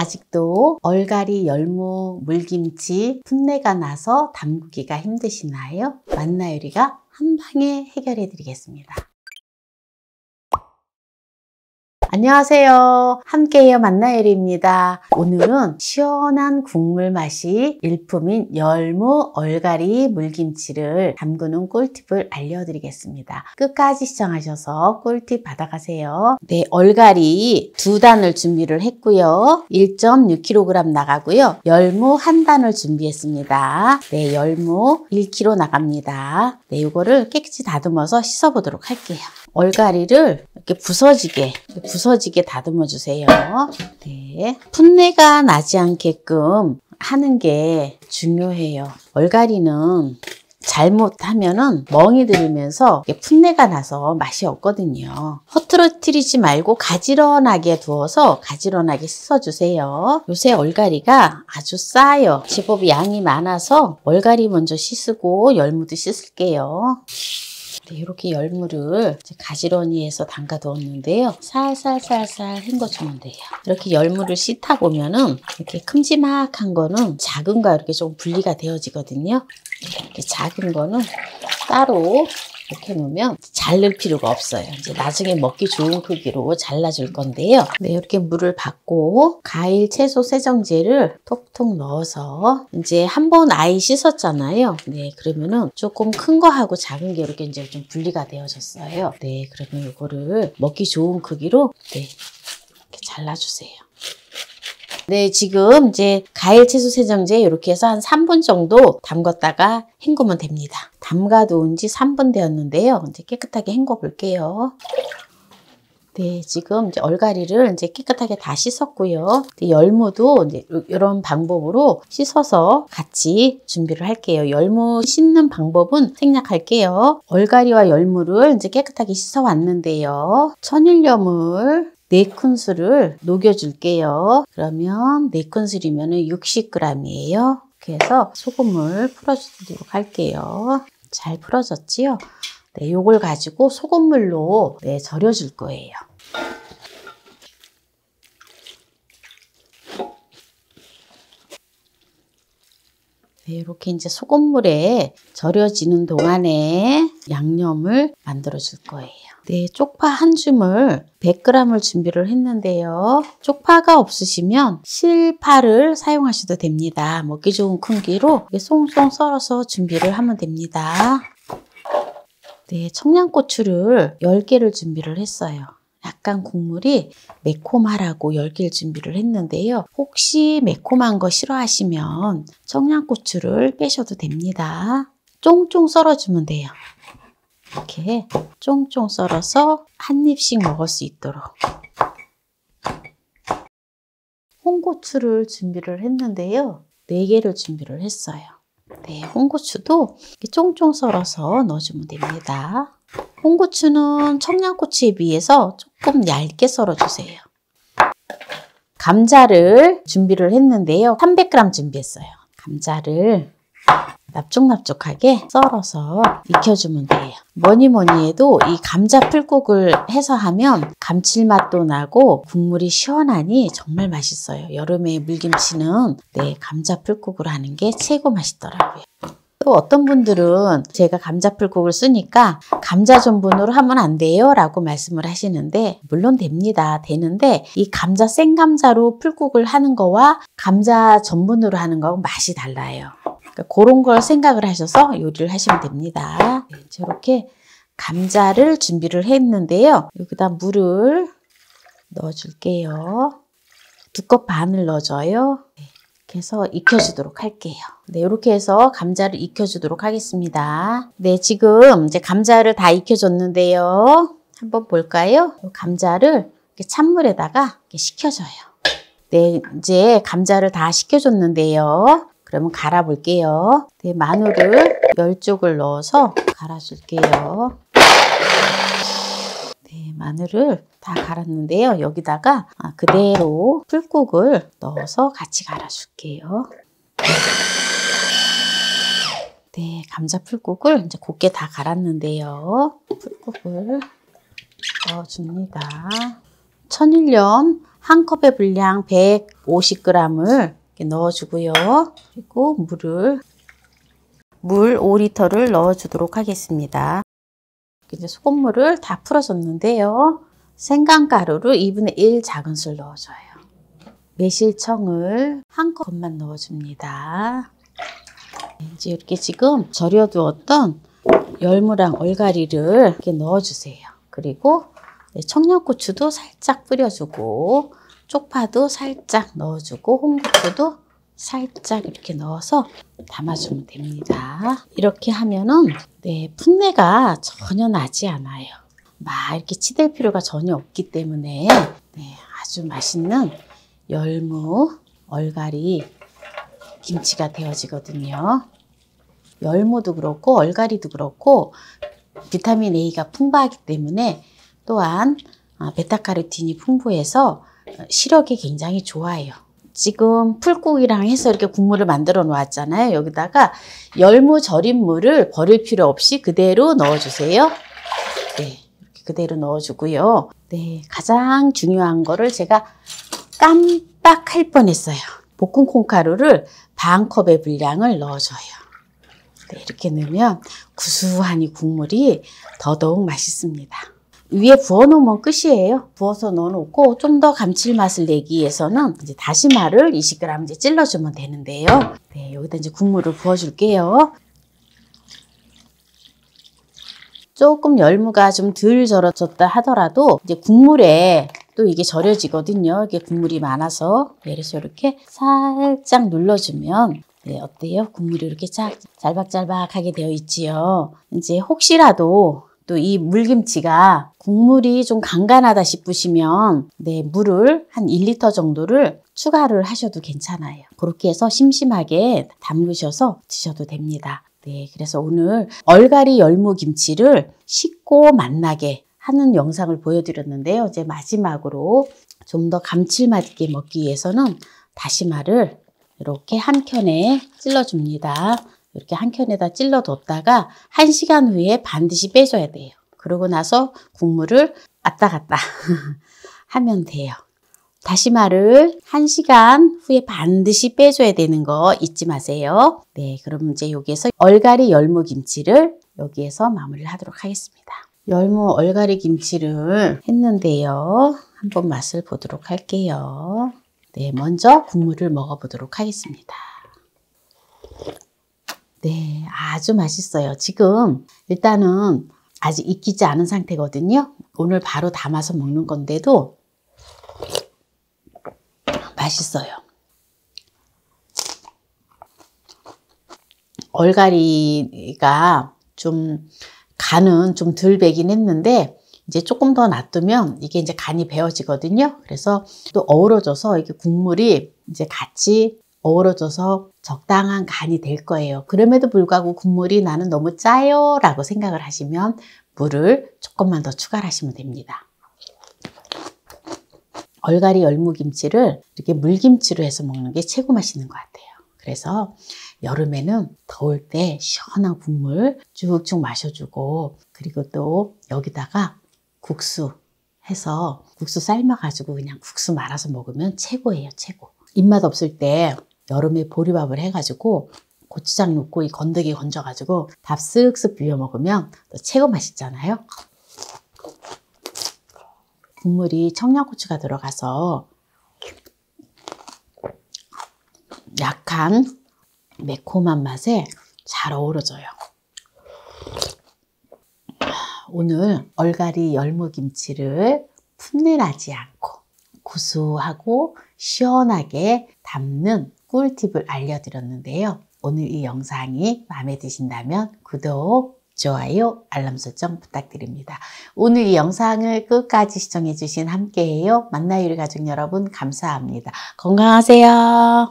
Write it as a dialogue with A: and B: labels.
A: 아직도 얼갈이, 열무, 물김치, 풋내가 나서 담그기가 힘드시나요? 만나요리가 한방에 해결해 드리겠습니다. 안녕하세요. 함께해요 만나요리입니다. 오늘은 시원한 국물 맛이 일품인 열무, 얼갈이, 물김치를 담그는 꿀팁을 알려드리겠습니다. 끝까지 시청하셔서 꿀팁 받아가세요. 네, 얼갈이 2단을 준비를 했고요. 1.6kg 나가고요. 열무 1단을 준비했습니다. 네, 열무 1kg 나갑니다. 네, 이거를 깨끗이 다듬어서 씻어보도록 할게요. 얼갈이를 이렇게 부서지게 다듬어 주세요. 네. 풋내가 나지 않게끔 하는 게 중요해요. 얼갈이는 잘못하면은 멍이 들면서 풋내가 나서 맛이 없거든요. 허트러뜨리지 말고 가지런하게 두어서 가지런하게 씻어주세요. 요새 얼갈이가 아주 싸요. 제법 양이 많아서 얼갈이 먼저 씻고 열무도 씻을게요. 네, 이렇게 열무를 가지런히 해서 담가 두었는데요. 살살 헹궈주면 돼요. 이렇게 열무를 씻다 보면은 이렇게 큼지막한 거는 작은 거 이렇게 좀 분리가 되어지거든요. 이렇게 작은 거는 따로 이렇게 놓으면 자를 필요가 없어요. 이제 나중에 먹기 좋은 크기로 잘라줄 건데요. 네, 이렇게 물을 받고 과일, 채소 세정제를 톡톡 넣어서 이제 한번 아이 씻었잖아요. 네, 그러면은 조금 큰 거하고 작은 게 이렇게 이제 좀 분리가 되어졌어요. 네, 그러면 이거를 먹기 좋은 크기로 네, 이렇게 잘라주세요. 네, 지금 이제 과일 채소 세정제 이렇게 해서 한 3분 정도 담갔다가 헹구면 됩니다. 담가둔 지 3분 되었는데요. 이제 깨끗하게 헹궈 볼게요. 네, 지금 이제 얼갈이를 이제 깨끗하게 다 씻었고요. 열무도 이제 이런 방법으로 씻어서 같이 준비를 할게요. 열무 씻는 방법은 생략할게요. 얼갈이와 열무를 이제 깨끗하게 씻어 왔는데요. 천일염을 4큰술을 녹여줄게요. 그러면 4큰술이면 60g이에요. 그래서 소금을 풀어주도록 할게요. 잘 풀어졌지요? 네, 요걸 가지고 소금물로 네, 절여줄 거예요. 네, 이렇게 이제 소금물에 절여지는 동안에 양념을 만들어 줄 거예요. 네, 쪽파 한 줌을 100g을 준비를 했는데요. 쪽파가 없으시면 실파를 사용하셔도 됩니다. 먹기 좋은 크기로 송송 썰어서 준비를 하면 됩니다. 네, 청양고추를 10개를 준비를 했어요. 약간 국물이 매콤하라고 10개를 준비를 했는데요. 혹시 매콤한 거 싫어하시면 청양고추를 빼셔도 됩니다. 쫑쫑 썰어주면 돼요. 이렇게 쫑쫑 썰어서 한 입씩 먹을 수 있도록. 홍고추를 준비를 했는데요. 4개를 준비를 했어요. 네, 홍고추도 쫑쫑 썰어서 넣어주면 됩니다. 홍고추는 청양고추에 비해서 조금 얇게 썰어주세요. 감자를 준비를 했는데요. 300g 준비했어요. 감자를 납죽납죽하게 썰어서 익혀주면 돼요. 뭐니 해도 이 감자 풀국을 해서 하면 감칠맛도 나고 국물이 시원하니 정말 맛있어요. 여름에 물김치는 네, 감자 풀국으로 하는 게 최고 맛있더라고요. 또 어떤 분들은 제가 감자 풀국을 쓰니까 감자 전분으로 하면 안 돼요 라고 말씀을 하시는데 물론 됩니다. 되는데 이 감자 생감자로 풀국을 하는 거와 감자 전분으로 하는 거하고 맛이 달라요. 그러니까 그런 걸 생각을 하셔서 요리를 하시면 됩니다. 네, 저렇게 감자를 준비를 했는데요. 여기다 물을 넣어줄게요. 2컵 반을 넣어줘요. 네, 이렇게 해서 익혀주도록 할게요. 네, 이렇게 해서 감자를 익혀주도록 하겠습니다. 네, 지금 이제 감자를 다 익혀줬는데요. 한번 볼까요? 감자를 이렇게 찬물에다가 이렇게 식혀줘요. 네, 이제 감자를 다 식혀줬는데요. 그러면 갈아 볼게요. 네, 마늘을 10쪽을 넣어서 갈아줄게요. 네, 마늘을 다 갈았는데요. 여기다가 그대로 풀국을 넣어서 같이 갈아줄게요. 네, 감자 풀국을 이제 곱게 다 갈았는데요. 풀국을 넣어줍니다. 천일염 한 컵의 분량 150g을 이렇게 넣어주고요. 그리고 물 5리터를 넣어주도록 하겠습니다. 이제 소금물을 다 풀어줬는데요. 생강가루를 2분의 1 작은술 넣어줘요. 매실청을 한 컵만 넣어줍니다. 이제 이렇게 지금 절여두었던 열무랑 얼갈이를 이렇게 넣어주세요. 그리고 청양고추도 살짝 뿌려주고 쪽파도 살짝 넣어주고 홍고추도 살짝 이렇게 넣어서 담아주면 됩니다. 이렇게 하면은 풋내가 전혀 나지 않아요. 막 이렇게 치댈 필요가 전혀 없기 때문에 아주 맛있는 열무, 얼갈이 김치가 되어지거든요. 열무도 그렇고 얼갈이도 그렇고 비타민 A가 풍부하기 때문에 또한 베타카로틴이 풍부해서 시력에 굉장히 좋아요. 지금 풀국이랑 해서 이렇게 국물을 만들어 놓았잖아요. 여기다가 열무 절인 물을 버릴 필요 없이 그대로 넣어주세요. 이렇게 그대로 넣어주고요. 가장 중요한 거를 제가 깜빡할 뻔했어요. 볶은 콩가루를 반 컵의 분량을 넣어줘요. 이렇게 넣으면 구수한 이 국물이 더더욱 맛있습니다. 위에 부어 놓으면 끝이에요. 부어서 넣어놓고 좀 더 감칠맛을 내기 위해서는 이제 다시마를 20g 이제 찔러주면 되는데요. 여기다 이제 국물을 부어줄게요. 조금 열무가 좀 덜 절여졌다 하더라도 이제 국물에 또 이게 절여지거든요. 이게 국물이 많아서. 그래서 이렇게 살짝 눌러주면 어때요? 국물이 이렇게 잘박잘박하게 되어 있지요. 이제 혹시라도 또 이 물김치가 국물이 좀 간간하다 싶으시면 물을 한 1리터 정도를 추가를 하셔도 괜찮아요. 그렇게 해서 심심하게 담그셔서 드셔도 됩니다. 그래서 오늘 얼갈이 열무김치를 쉽고 맛나게 하는 영상을 보여드렸는데요. 이제 마지막으로 좀 더 감칠맛 있게 먹기 위해서는 다시마를 이렇게 한 켠에 찔러줍니다. 이렇게 한 켠에다 찔러뒀다가 1시간 후에 반드시 빼줘야 돼요. 그러고 나서 국물을 왔다 갔다 하면 돼요. 다시마를 1시간 후에 반드시 빼줘야 되는 거 잊지 마세요. 그럼 이제 여기에서 얼갈이 열무김치를 여기에서 마무리를 하도록 하겠습니다. 열무 얼갈이 김치를 했는데요. 한번 맛을 보도록 할게요. 먼저 국물을 먹어보도록 하겠습니다. 아주 맛있어요. 지금 일단은 아직 익히지 않은 상태거든요. 오늘 바로 담아서 먹는 건데도 맛있어요. 얼갈이가 좀 간은 좀 덜 배긴 했는데 이제 조금 더 놔두면 이게 이제 간이 배어지거든요. 그래서 또 어우러져서 이게 국물이 이제 같이 어우러져서 적당한 간이 될 거예요. 그럼에도 불구하고 국물이 나는 너무 짜요 라고 생각을 하시면 물을 조금만 더 추가를 하시면 됩니다. 얼갈이 열무김치를 이렇게 물김치로 해서 먹는 게 최고 맛있는 것 같아요. 그래서 여름에는 더울 때 시원한 국물 쭉쭉 마셔주고 그리고 또 여기다가 국수 해서 국수 삶아가지고 그냥 국수 말아서 먹으면 최고예요. 최고. 입맛 없을 때 여름에 보리밥을 해가지고 고추장 넣고 이 건더기 건져가지고 밥 쓱쓱 비벼 먹으면 또 최고 맛있잖아요. 국물이 청양고추가 들어가서 약간 매콤한 맛에 잘 어우러져요. 오늘 얼갈이 열무김치를 풋내나지 않고 구수하고 시원하게 담는 꿀팁을 알려드렸는데요. 오늘 이 영상이 마음에 드신다면 구독, 좋아요, 알람 설정 부탁드립니다. 오늘 이 영상을 끝까지 시청해주신 함께해요. 만나요 우리 가족 여러분 감사합니다. 건강하세요.